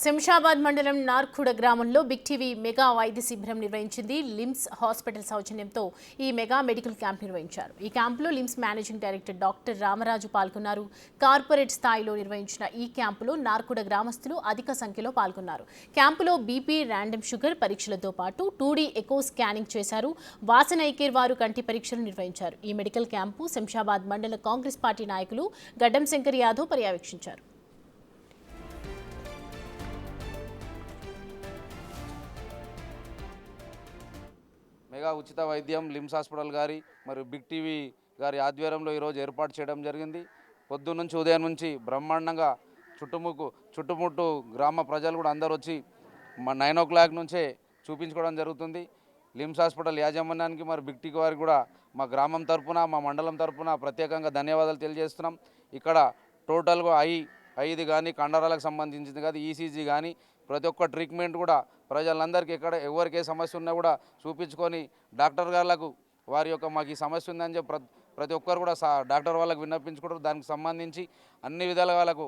శంషాబాద్ మండలం నార్ఖుడ గ్రామంలో big TV mega వైద్య శిబిరం నిర్వహించింది. లిమ్స్ హాస్పిటల్ సౌజన్యంతో ఈ మెగా మెడికల్ క్యాంప్ నిర్వహించారు. ఈ క్యాంపులో LIMS managing director doctor Ramaraju పాల్గొన్నారు. కార్పొరేట్ స్థాయిలో నిర్వహించిన ఈ క్యాంపులో నార్ఖుడ గ్రామస్తులు అధిక సంఖ్యలో పాల్గొన్నారు. క్యాంపులో బీపీ, ర్యాండమ్ షుగర్ పరీక్షలతో పాటు 2D ఎకో స్కానింగ్ చేశారు. వాసన ఐకేర్ వారు కంటి పరీక్షలు నిర్వహించారు. ఈ మెడికల్ క్యాంపు శంషాబాద్ మండల కాంగ్రెస్ పార్టీ నాయకులు గడ్డం శంకర్ యాదవ్ పర్యవేక్షించారు. మెగా ఉచిత వైద్యం లిమ్స్ హాస్పిటల్ గారి మరియు బిగ్ టీవీ గారి ఆధ్వర్యంలో ఈరోజు ఏర్పాటు చేయడం జరిగింది. పొద్దున్న నుంచి ఉదయం నుంచి బ్రహ్మాండంగా చుట్టుముట్టు గ్రామ ప్రజలు కూడా అందరూ వచ్చి 9 o'clock నుంచే చూపించుకోవడం జరుగుతుంది. లిమ్స్ హాస్పిటల్ యాజమాన్యానికి మరి బిగ్ టీవీ వారికి కూడా మా గ్రామం తరఫున మా మండలం తరఫున ప్రత్యేకంగా ధన్యవాదాలు తెలియజేస్తున్నాం. ఇక్కడ టోటల్గా ఐదు కానీ కండరాలకు సంబంధించింది కానీ ఈసీజీ కానీ ప్రతి ఒక్క ట్రీట్మెంట్ కూడా ప్రజలందరికీ ఎవరికి ఏ సమస్య ఉన్నా కూడా చూపించుకొని డాక్టర్ గారులకు వారి యొక్క మాకు ఈ సమస్య ఉందని చెప్పి ప్రతి ఒక్కరు కూడా డాక్టర్ వాళ్ళకు విన్నపించుకుంటారు. దానికి సంబంధించి అన్ని విధాలుగా వాళ్ళకు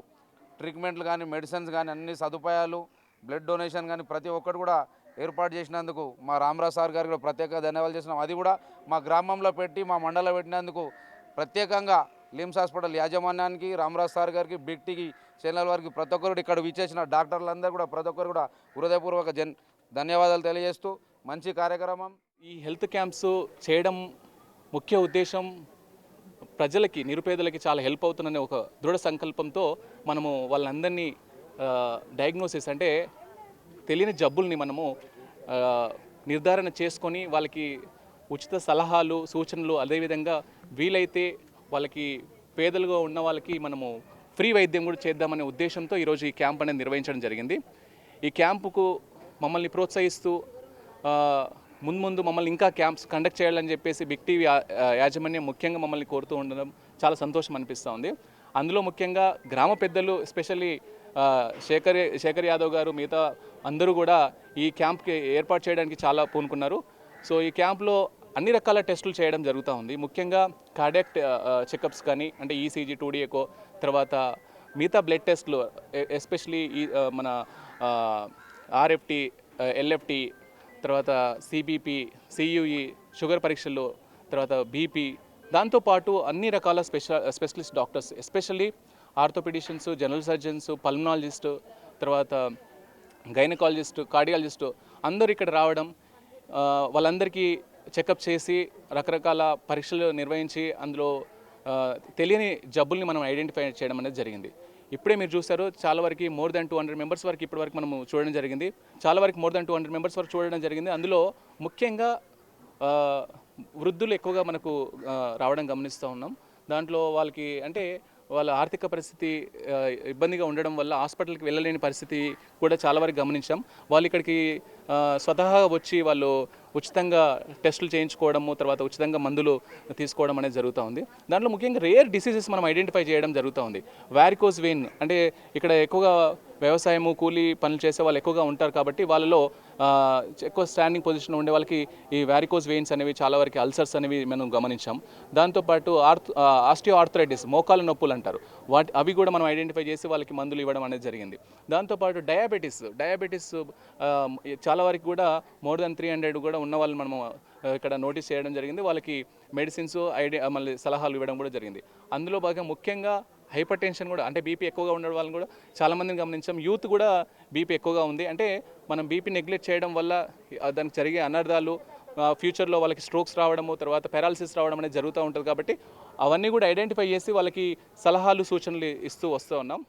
ట్రీట్మెంట్లు కానీ మెడిసిన్స్ కానీ అన్ని సదుపాయాలు బ్లడ్ డొనేషన్ కానీ ప్రతి ఒక్కరు కూడా ఏర్పాటు చేసినందుకు మా రామరాజ్ సార్ గారికి కూడా ప్రత్యేక ధన్యవాదాలు చేస్తున్నాం. అది కూడా మా గ్రామంలో పెట్టి మా మండలంలో పెట్టినందుకు ప్రత్యేకంగా లిమ్స్ హాస్పిటల్ యాజమాన్యానికి రామరాజ్ సార్ గారికి బిగ్ టీవీ ఛానల్ వారికి ప్రతి ఒక్కరు ఇక్కడ విచ్చేసిన డాక్టర్లందరూ కూడా ప్రతి ఒక్కరు కూడా హృదయపూర్వక ధన్యవాదాలు తెలియజేస్తూ మంచి కార్యక్రమం. ఈ హెల్త్ క్యాంప్స్ చేయడం ముఖ్య ఉద్దేశం ప్రజలకి నిరుపేదలకి చాలా హెల్ప్ అవుతుందనే ఒక దృఢ సంకల్పంతో మనము వాళ్ళందరినీ డయాగ్నోసిస్ అంటే తెలియని జబ్బుల్ని మనము నిర్ధారణ చేసుకొని వాళ్ళకి ఉచిత సలహాలు సూచనలు అదేవిధంగా వీలైతే వాళ్ళకి పేదలుగా ఉన్న వాళ్ళకి మనము ఫ్రీ వైద్యం కూడా చేద్దామనే ఉద్దేశంతో ఈరోజు ఈ క్యాంప్ అనేది నిర్వహించడం జరిగింది. ఈ క్యాంపుకు మమ్మల్ని ప్రోత్సహిస్తూ ముందు మమ్మల్ని ఇంకా క్యాంప్స్ కండక్ట్ చేయాలని చెప్పేసి బిగ్ టీవీ యాజమాన్యం ముఖ్యంగా మమ్మల్ని కోరుతూ ఉండడం చాలా సంతోషం అనిపిస్తూ ఉంది. అందులో ముఖ్యంగా గ్రామ పెద్దలు ఎస్పెషల్లీ శేఖర్ యాదవ్ గారు మిగతా అందరూ కూడా ఈ క్యాంప్కి ఏర్పాటు చేయడానికి చాలా పూనుకున్నారు. సో ఈ క్యాంప్లో అన్ని రకాల టెస్టులు చేయడం జరుగుతూ ఉంది. ముఖ్యంగా కార్డియాక్ చెకప్స్ కానీ అంటే ఈసీజీ, 2D ఎకో, తర్వాత మిగతా బ్లడ్ టెస్ట్లు ఎస్పెషలీ మన ఆర్ఎఫ్టీ, ఎల్ఎఫ్టీ, తర్వాత సిబిపి, సియుఈ, షుగర్ పరీక్షలు, తర్వాత బీపీ, దాంతోపాటు అన్ని రకాల specialist doctors especially orthopaedicians, general surgeons, pulmonologist, తర్వాత గైనకాలజిస్ట్, కార్డియాలజిస్ట్ అందరూ ఇక్కడ రావడం వాళ్ళందరికీ చెకప్ చేసి రకరకాల పరీక్షలు నిర్వహించి అందులో తెలియని జబ్బుల్ని మనం ఐడెంటిఫై చేయడం అనేది జరిగింది. ఇప్పుడే మీరు చూసారు చాలా వరకు మోర్ దాన్ 200 మెంబర్స్ వరకు ఇప్పటివరకు మనము చూడడం జరిగింది. చాలా వరకు మోర్ దాన్ 200 మెంబర్స్ వరకు చూడడం జరిగింది. అందులో ముఖ్యంగా వృద్ధులు ఎక్కువగా మనకు రావడం గమనిస్తూ ఉన్నాం. దాంట్లో వాళ్ళకి అంటే వాళ్ళ ఆర్థిక పరిస్థితి ఇబ్బందిగా ఉండడం వల్ల హాస్పిటల్కి వెళ్ళలేని పరిస్థితి కూడా చాలా వరకు గమనించాం. వాళ్ళు ఇక్కడికి స్వతహాగా వచ్చి వాళ్ళు ఉచితంగా టెస్టులు చేయించుకోవడము, తర్వాత ఉచితంగా మందులు తీసుకోవడం అనేది జరుగుతూ ఉంది. దాంట్లో ముఖ్యంగా రేర్ డిసీజెస్ మనం ఐడెంటిఫై చేయడం జరుగుతూ ఉంది. వారికోజ్ వెయిన్ అంటే ఇక్కడ ఎక్కువగా వ్యవసాయము కూలీ పనులు చేసే వాళ్ళు ఎక్కువగా ఉంటారు కాబట్టి వాళ్ళలో ఎక్కువ స్టాండింగ్ పొజిషన్ ఉండే వాళ్ళకి ఈ వారికోజ్ వెయిన్స్ అనేవి చాలా వరకు అల్సర్స్ అనేవి మనం గమనించాం. దాంతోపాటు ఆస్టియో ఆర్థరైటిస్ మోకాల నొప్పులు అంటారు అవి కూడా మనం ఐడెంటిఫై చేసి వాళ్ళకి మందులు ఇవ్వడం అనేది జరిగింది. దాంతోపాటు డయాబెటీస్ చాలా వరకు కూడా మోర్ దాన్ 300 కూడా ఉన్న వాళ్ళు మనము ఇక్కడ నోటీస్ చేయడం జరిగింది. వాళ్ళకి మెడిసిన్స్ మళ్ళీ సలహాలు ఇవ్వడం కూడా జరిగింది. అందులో బాగా ముఖ్యంగా హైపర్ టెన్షన్ కూడా అంటే బీపీ ఎక్కువగా ఉండడం వాళ్ళని కూడా చాలామందిని గమనించాం. యూత్ కూడా బీపీ ఎక్కువగా ఉంది. అంటే మనం బీపీ నెగ్లెక్ట్ చేయడం వల్ల దానికి జరిగే అనర్థాలు ఫ్యూచర్లో వాళ్ళకి స్ట్రోక్స్ రావడము, తర్వాత పారాలసిస్ రావడం అనేది జరుగుతూ ఉంటుంది. కాబట్టి అవన్నీ కూడా ఐడెంటిఫై చేసి వాళ్ళకి సలహాలు సూచనలు ఇస్తూ వస్తూ ఉన్నాం.